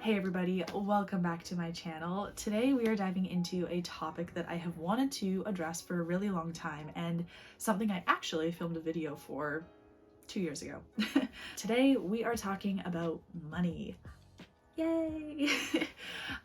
Hey everybody, welcome back to my channel. Today we are diving into a topic that I have wanted to address for a really long time and something I actually filmed a video for 2 years ago. Today we are talking about money. Yay!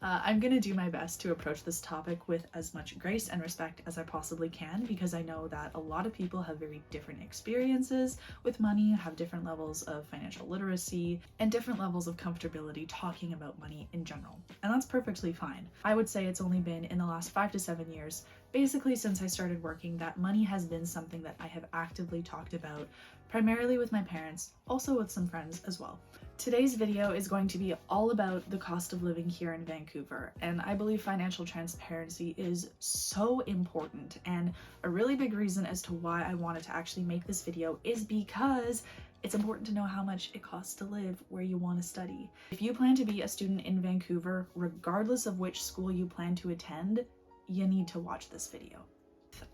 I'm gonna do my best to approach this topic with as much grace and respect as I possibly can, because I know that a lot of people have very different experiences with money, have different levels of financial literacy, and different levels of comfortability talking about money in general. And that's perfectly fine. I would say it's only been in the last 5 to 7 years, basically since I started working, that money has been something that I have actively talked about, primarily with my parents, also with some friends as well. Today's video is going to be all about the cost of living here in Vancouver, and I believe financial transparency is so important, and a really big reason as to why I wanted to actually make this video is because it's important to know how much it costs to live where you want to study. If you plan to be a student in Vancouver, regardless of which school you plan to attend, you need to watch this video.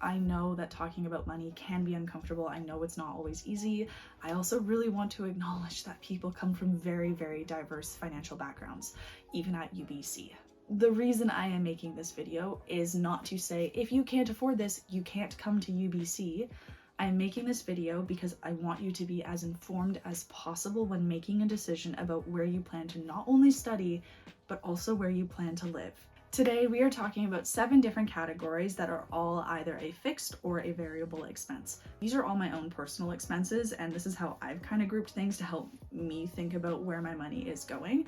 I know that talking about money can be uncomfortable. I know it's not always easy. I also really want to acknowledge that people come from very, very diverse financial backgrounds, even at UBC. The reason I am making this video is not to say, if you can't afford this, you can't come to UBC. I'm making this video because I want you to be as informed as possible when making a decision about where you plan to not only study, but also where you plan to live. Today, we are talking about 7 different categories that are all either a fixed or a variable expense. These are all my own personal expenses, and this is how I've kind of grouped things to help me think about where my money is going.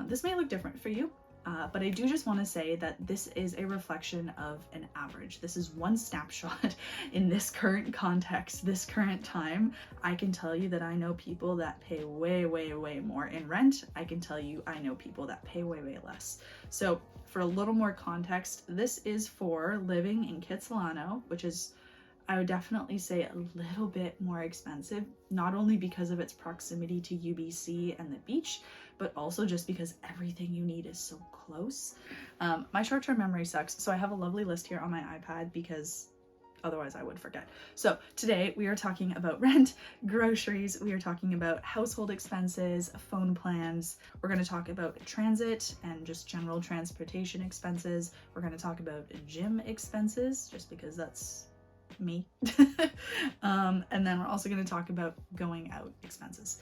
This may look different for you, but I do just want to say that this is a reflection of an average. This is one snapshot in this current context, this current time. I can tell you that I know people that pay way, way, way more in rent. I can tell you I know people that pay way, way less. So for a little more context, this is for living in Kitsilano, which is, I would definitely say, a little bit more expensive, not only because of its proximity to UBC and the beach, but also just because everything you need is so close. My short-term memory sucks, so I have a lovely list here on my iPad because otherwise I would forget. So today we are talking about rent, groceries, we are talking about household expenses, phone plans, we're going to talk about transit and just general transportation expenses, we're going to talk about gym expenses, just because that's me. And then we're also going to talk about going out expenses.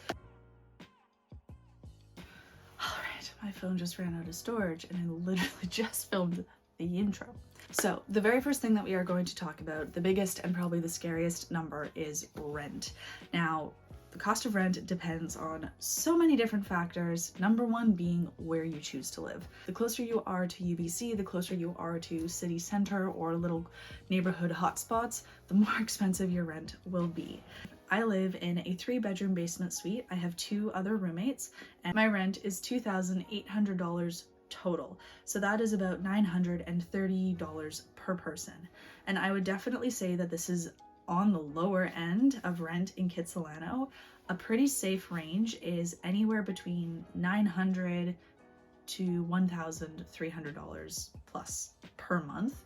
Alright, my phone just ran out of storage and I literally just filmed the intro. So the very first thing that we are going to talk about, the biggest and probably the scariest number, is rent. Now, the cost of rent depends on so many different factors, number one being where you choose to live. The closer you are to UBC, the closer you are to city center or little neighborhood hotspots, the more expensive your rent will be. I live in a 3-bedroom basement suite. I have 2 other roommates, and my rent is $2,800 total. So that is about $930 per person. And I would definitely say that this is on the lower end of rent in Kitsilano. A pretty safe range is anywhere between $900 to $1,300 plus per month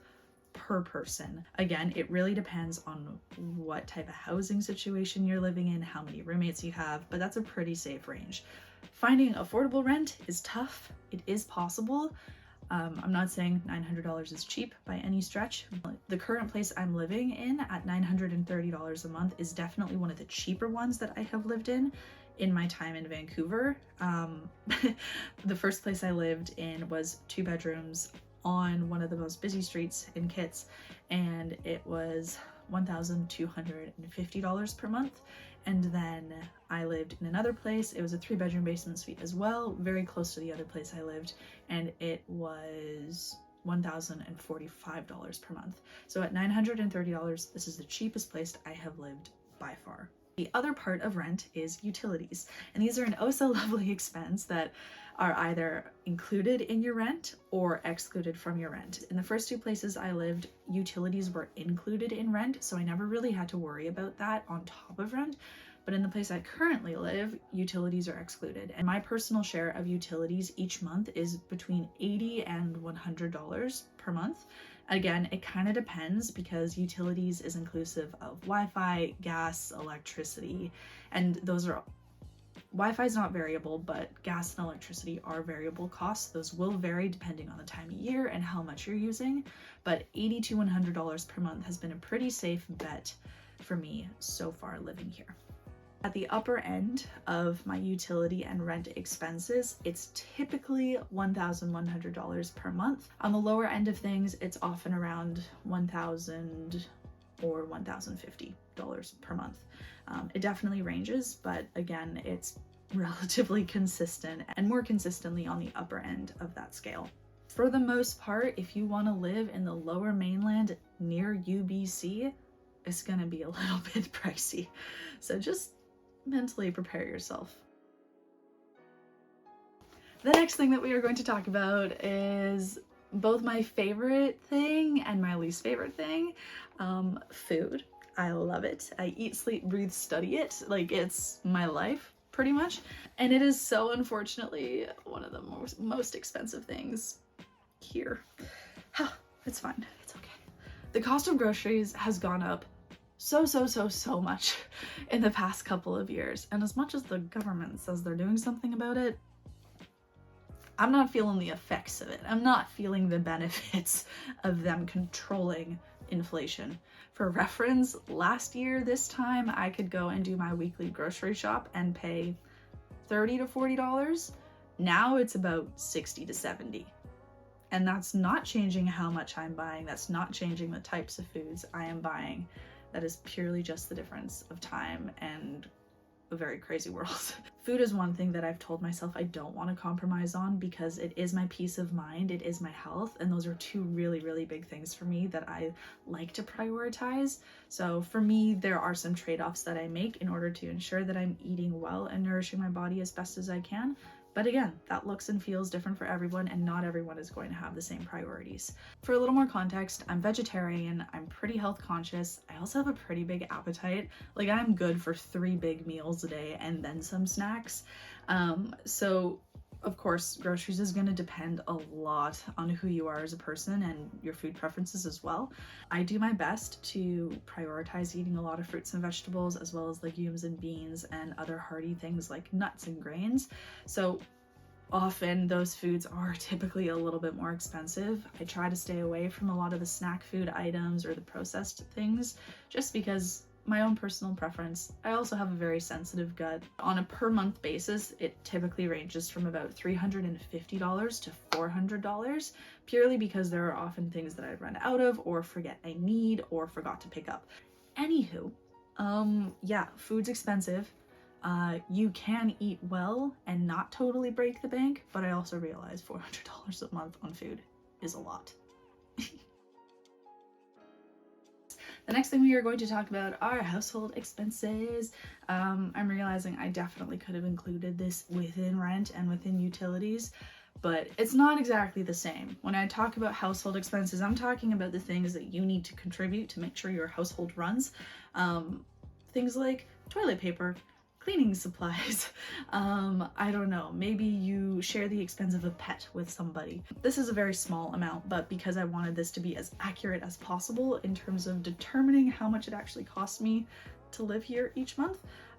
per person. Again, it really depends on what type of housing situation you're living in, how many roommates you have, but that's a pretty safe range. Finding affordable rent is tough. It is possible. I'm not saying $900 is cheap by any stretch. The current place I'm living in at $930 a month is definitely one of the cheaper ones that I have lived in my time in Vancouver. The first place I lived in was 2 bedrooms on one of the most busy streets in Kits, and it was $1,250 per month. And then I lived in another place. It was a 3-bedroom basement suite as well, very close to the other place I lived, and it was $1,045 per month. So at $930, this is the cheapest place I have lived by far. The other part of rent is utilities, and these are an oh so lovely expense that are either included in your rent or excluded from your rent. In the first 2 places I lived, utilities were included in rent, so I never really had to worry about that on top of rent. But in the place I currently live, utilities are excluded, and my personal share of utilities each month is between $80 and $100 per month. Again, it kind of depends because utilities is inclusive of Wi-Fi, gas, electricity, and those are Wi-Fi is not variable, but gas and electricity are variable costs. Those will vary depending on the time of year and how much you're using, but $80 to $100 per month has been a pretty safe bet for me so far living here. At the upper end of my utility and rent expenses, it's typically $1,100 per month. On the lower end of things, it's often around $1,000 or $1,050 per month. It definitely ranges, but again, it's relatively consistent and more consistently on the upper end of that scale. For the most part, if you want to live in the lower mainland near UBC, it's going to be a little bit pricey. So just mentally prepare yourself. The next thing that we are going to talk about is both my favorite thing and my least favorite thing. Food. I love it. I eat, sleep, breathe, study it. Like, it's my life pretty much. And it is so unfortunately one of the most expensive things here. It's fine. It's okay. The cost of groceries has gone up so much in the past couple of years. And as much as the government says they're doing something about it, I'm not feeling the effects of it. I'm not feeling the benefits of them controlling inflation. For reference, last year, this time, I could go and do my weekly grocery shop and pay $30 to $40. Now it's about $60 to $70. And that's not changing how much I'm buying. That's not changing the types of foods I am buying. That is purely just the difference of time and a very crazy world. Food is one thing that I've told myself I don't want to compromise on because it is my peace of mind, it is my health, and those are two really big things for me that I like to prioritize. So for me, there are some trade-offs that I make in order to ensure that I'm eating well and nourishing my body as best as I can. But again, that looks and feels different for everyone, and not everyone is going to have the same priorities. For a little more context, I'm vegetarian, I'm pretty health conscious, I also have a pretty big appetite. Like, I'm good for 3 big meals a day and then some snacks. So of course, groceries is going to depend a lot on who you are as a person and your food preferences as well. I do my best to prioritize eating a lot of fruits and vegetables, as well as legumes and beans and other hearty things like nuts and grains. So often those foods are typically a little bit more expensive. I try to stay away from a lot of the snack food items or the processed things, just because my own personal preference. I also have a very sensitive gut. On a per month basis, it typically ranges from about $350 to $400, purely because there are often things that I run out of or forget I need or forgot to pick up. Anywho, yeah, food's expensive. You can eat well and not totally break the bank, but I also realize $400 a month on food is a lot. The next thing we are going to talk about are household expenses. I'm realizing I definitely could have included this within rent and within utilities, but it's not exactly the same. When I talk about household expenses, I'm talking about the things that you need to contribute to make sure your household runs. Things like toilet paper, cleaning supplies, I don't know, maybe you share the expense of a pet with somebody. This is a very small amount, but because I wanted this to be as accurate as possible in terms of determining how much it actually costs me to live here each month,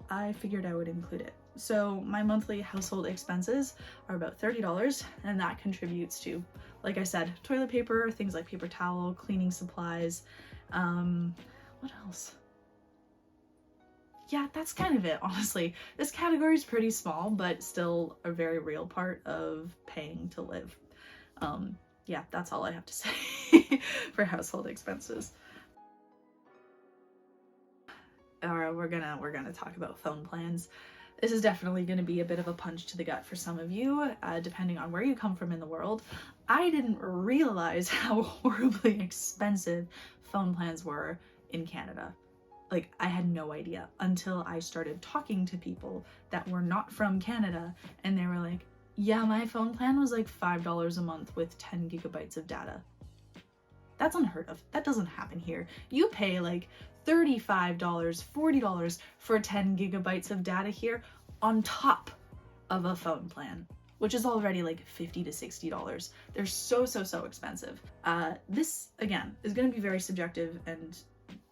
I figured I would include it. So my monthly household expenses are about $30, and that contributes to, like I said, toilet paper, things like paper towel, cleaning supplies, what else? Yeah, that's kind of it, honestly. This category is pretty small, but still a very real part of paying to live. Yeah, that's all I have to say for household expenses. Alright, we're gonna talk about phone plans. This is definitely going to be a bit of a punch to the gut for some of you, depending on where you come from in the world. I didn't realize how horribly expensive phone plans were in Canada. Like, I had no idea until I started talking to people that were not from Canada, and they were like, yeah, my phone plan was like $5 a month with 10 gigabytes of data. That's unheard of. That doesn't happen here. You pay like $35, $40 for 10 gigabytes of data here on top of a phone plan, which is already like $50 to $60. They're so expensive. This, again, is going to be very subjective and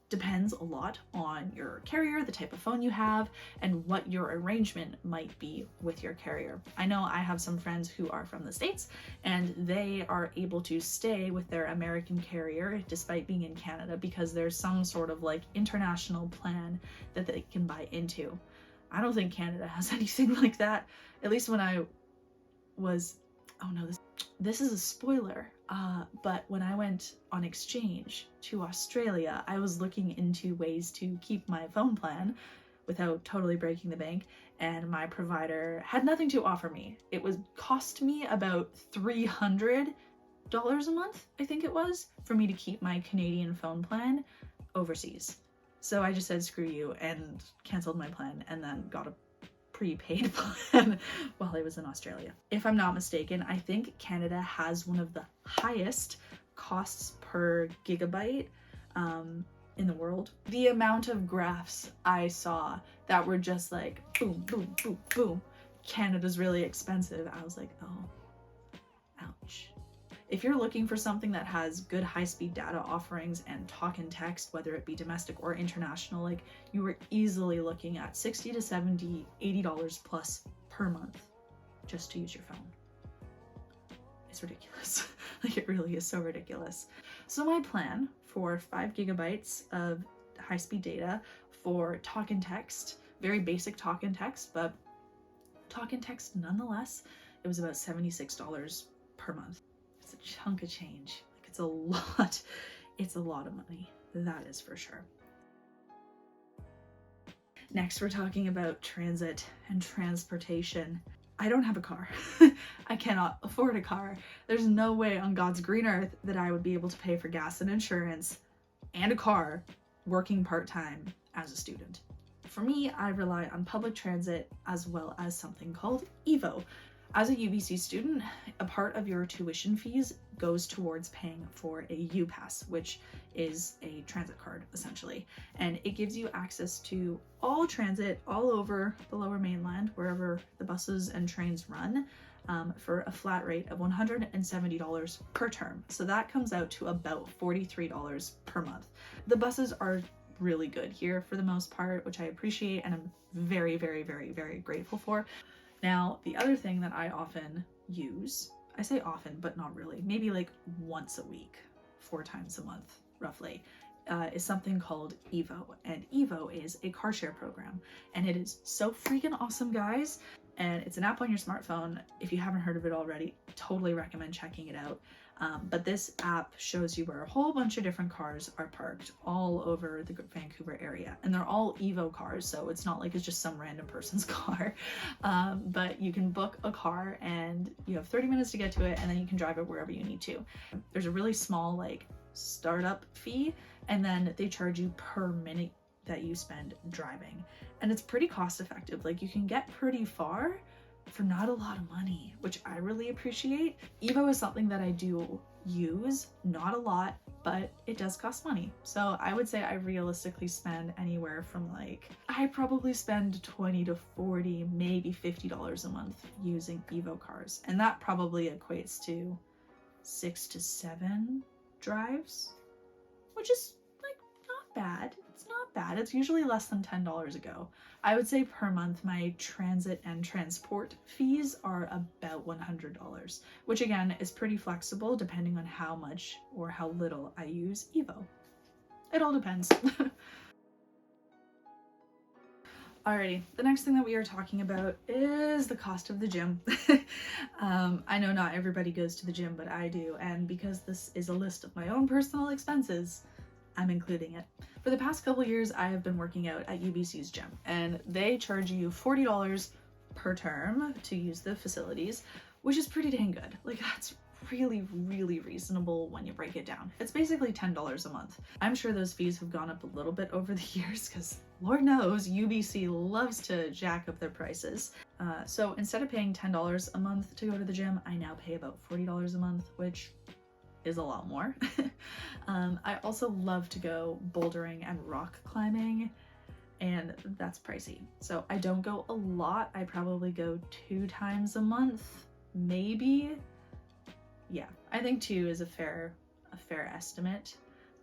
depends a lot on your carrier, the type of phone you have, and what your arrangement might be with your carrier. I know I have some friends who are from the States and they are able to stay with their American carrier despite being in Canada because there's some sort of like international plan that they can buy into. I don't think Canada has anything like that. At least when I was, oh no, this is a spoiler. But when I went on exchange to Australia, I was looking into ways to keep my phone plan without totally breaking the bank, and my provider had nothing to offer me. It would cost me about $300 a month, I think it was, for me to keep my Canadian phone plan overseas. So I just said screw you and canceled my plan and then got a prepaid plan while I was in Australia. If I'm not mistaken, I think Canada has one of the highest costs per gigabyte in the world. The amount of graphs I saw that were just like boom, boom, boom, boom, Canada's really expensive. I was like, oh, ouch. If you're looking for something that has good high-speed data offerings and talk and text, whether it be domestic or international, like you were easily looking at $60 to $70, $80 plus per month just to use your phone. It's ridiculous. Like it really is so ridiculous. So my plan for 5 gigabytes of high-speed data for talk and text, very basic talk and text, but talk and text nonetheless, it was about $76 per month. It's a chunk of change. Like it's a lot of money. That is for sure. Next, we're talking about transit and transportation. I don't have a car. I cannot afford a car. There's no way on God's green earth that I would be able to pay for gas and insurance and a car working part-time as a student. For me, I rely on public transit as well as something called EVO. As a UBC student, a part of your tuition fees goes towards paying for a U-Pass, which is a transit card essentially. And it gives you access to all transit all over the Lower Mainland, wherever the buses and trains run, for a flat rate of $170 per term. So that comes out to about $43 per month. The buses are really good here for the most part, which I appreciate and I'm very, very, very, very grateful for. Now, the other thing that I often use, I say often, but not really, maybe like once a week, 4 times a month, roughly, is something called EVO. And EVO is a car share program. And it is so freaking awesome, guys. And it's an app on your smartphone. If you haven't heard of it already, totally recommend checking it out. But this app shows you where a whole bunch of different cars are parked all over the Vancouver area. And they're all EVO cars, so it's not like it's just some random person's car. But you can book a car and you have 30 minutes to get to it, and then you can drive it wherever you need to. There's a really small like startup fee, and then they charge you per minute that you spend driving. And it's pretty cost effective. Like you can get pretty far for not a lot of money, which I really appreciate. EVO is something that I do use, not a lot, but it does cost money. So I would say I realistically spend anywhere from like, I probably spend $20 to $40, maybe $50 a month using EVO cars. And that probably equates to 6 to 7 drives, which is like not bad. It's not bad. It's usually less than $10 a go. I would say per month my transit and transport fees are about $100, which again is pretty flexible depending on how much or how little I use EVO. It all depends. Alrighty, the next thing that we are talking about is the cost of the gym. I know not everybody goes to the gym, but I do, and because this is a list of my own personal expenses, I'm including it. For the past couple years, I have been working out at UBC's gym, and they charge you $40 per term to use the facilities, which is pretty dang good. Like that's really, really reasonable when you break it down. It's basically $10 a month. I'm sure those fees have gone up a little bit over the years because Lord knows UBC loves to jack up their prices. So instead of paying $10 a month to go to the gym, I now pay about $40 a month, which is a lot more. I also love to go bouldering and rock climbing, and that's pricey. So I don't go a lot. I probably go 2 times a month, maybe. Yeah, I think 2 is a fair estimate.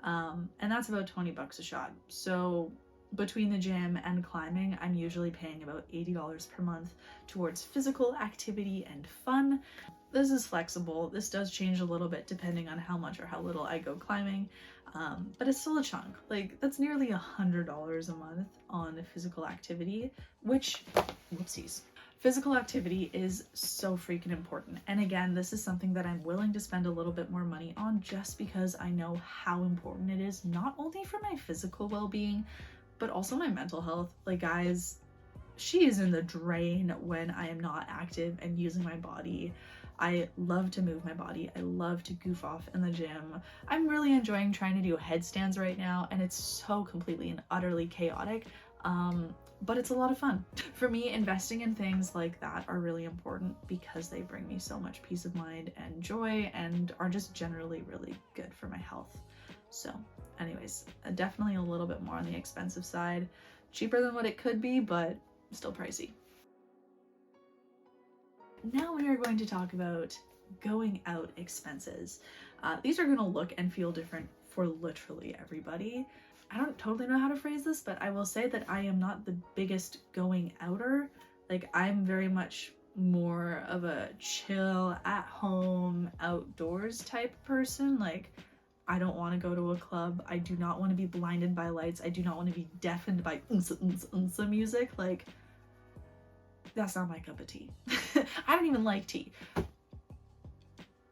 And that's about 20 bucks a shot. So between the gym and climbing, I'm usually paying about $80 per month towards physical activity and fun. This is flexible. This does change a little bit depending on how much or how little I go climbing, but it's still a chunk. Like, that's nearly $100 a month on physical activity, which, whoopsies. Physical activity is so freaking important. And again, this is something that I'm willing to spend a little bit more money on just because I know how important it is, not only for my physical well-being, but also my mental health. Like, guys, she is in the drain when I am not active and using my body. I love to move my body. I love to goof off in the gym. I'm really enjoying trying to do headstands right now, and it's so completely and utterly chaotic. But it's a lot of fun. For me, investing in things like that are really important because they bring me so much peace of mind and joy and are just generally really good for my health. So anyways, definitely a little bit more on the expensive side. Cheaper than what it could be, but still pricey. Now we are going to talk about going out expenses. These are going to look and feel different for literally everybody. I don't totally know how to phrase this, but I will say that I am not the biggest going outer. Like, I'm very much more of a chill, at home, outdoors type person. Like, I don't want to go to a club. I do not want to be blinded by lights. I do not want to be deafened by unsa music. Like, that's not my cup of tea. I don't even like tea.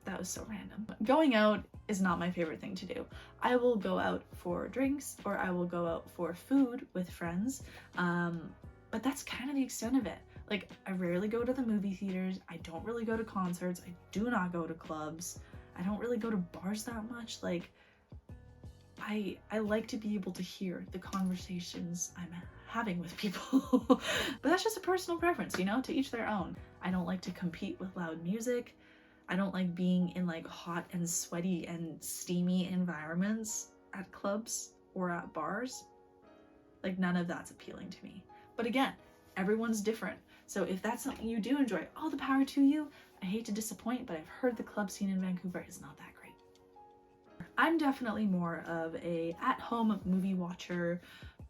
That was so random. Going out is not my favorite thing to do. I will go out for drinks or I will go out for food with friends, but that's kind of the extent of it. Like, I rarely go to the movie theaters. I don't really go to concerts. I do not go to clubs. I don't really go to bars that much. Like, I like to be able to hear the conversations I'm having with people. But that's just a personal preference, you know, to each their own. I don't like to compete with loud music. I don't like being in like hot and sweaty and steamy environments at clubs or at bars. Like, none of that's appealing to me. But again, everyone's different. So if that's something you do enjoy, all the power to you. I hate to disappoint, but I've heard the club scene in Vancouver is not that great. I'm definitely more of a at-home movie watcher,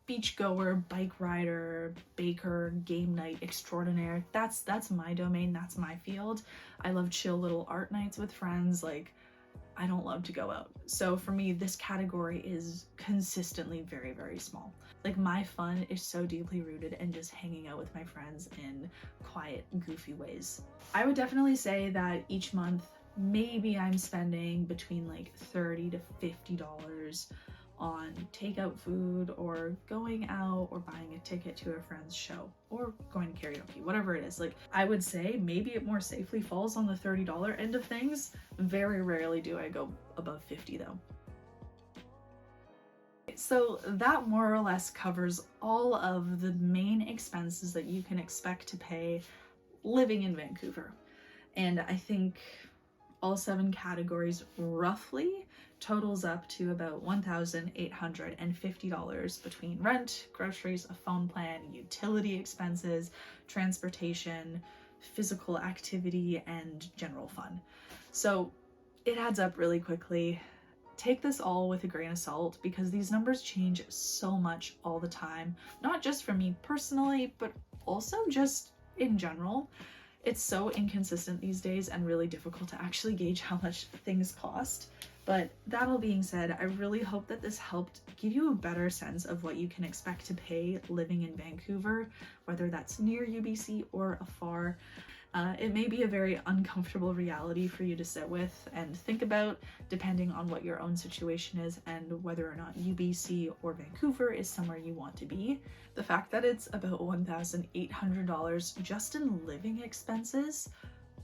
beach goer, bike rider, baker, game night extraordinaire. That's my domain, that's my field. I love chill little art nights with friends. Like, I don't love to go out. So for me, this category is consistently very, very small. Like, my fun is so deeply rooted in just hanging out with my friends in quiet, goofy ways. I would definitely say that each month, maybe I'm spending between like $30 to $50 on takeout food or going out or buying a ticket to a friend's show or going to karaoke, whatever it is. Like, I would say maybe it more safely falls on the $30 end of things. Very rarely do I go above 50 though. So that more or less covers all of the main expenses that you can expect to pay living in Vancouver. And I think all 7 categories roughly totals up to about $1,850 between rent, groceries, a phone plan, utility expenses, transportation, physical activity, and general fun. So it adds up really quickly. Take this all with a grain of salt because these numbers change so much all the time, not just for me personally, but also just in general. It's so inconsistent these days and really difficult to actually gauge how much things cost. But that all being said, I really hope that this helped give you a better sense of what you can expect to pay living in Vancouver, whether that's near UBC or afar. It may be a very uncomfortable reality for you to sit with and think about, depending on what your own situation is and whether or not UBC or Vancouver is somewhere you want to be. The fact that it's about $1,800 just in living expenses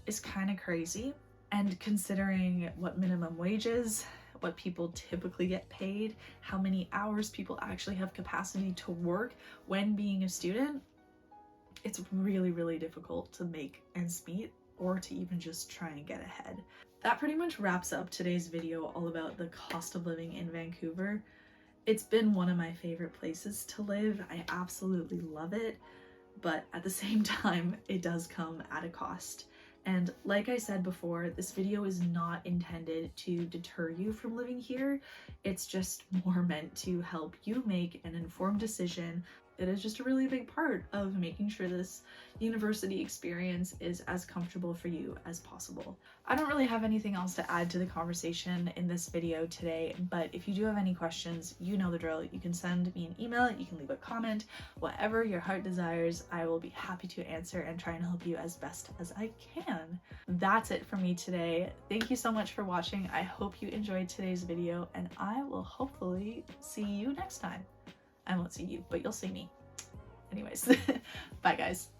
is kind of crazy. And considering what minimum wage is, what people typically get paid, how many hours people actually have capacity to work when being a student, it's really, really difficult to make ends meet or to even just try and get ahead. That pretty much wraps up today's video all about the cost of living in Vancouver. It's been one of my favorite places to live. I absolutely love it, but at the same time, it does come at a cost. And like I said before, this video is not intended to deter you from living here. It's just more meant to help you make an informed decision. It is just a really big part of making sure this university experience is as comfortable for you as possible. I don't really have anything else to add to the conversation in this video today, but if you do have any questions, you know the drill. You can send me an email, you can leave a comment, whatever your heart desires, I will be happy to answer and try and help you as best as I can. That's it for me today. Thank you so much for watching. I hope you enjoyed today's video, and I will hopefully see you next time. I won't see you, but you'll see me. Anyways, bye guys.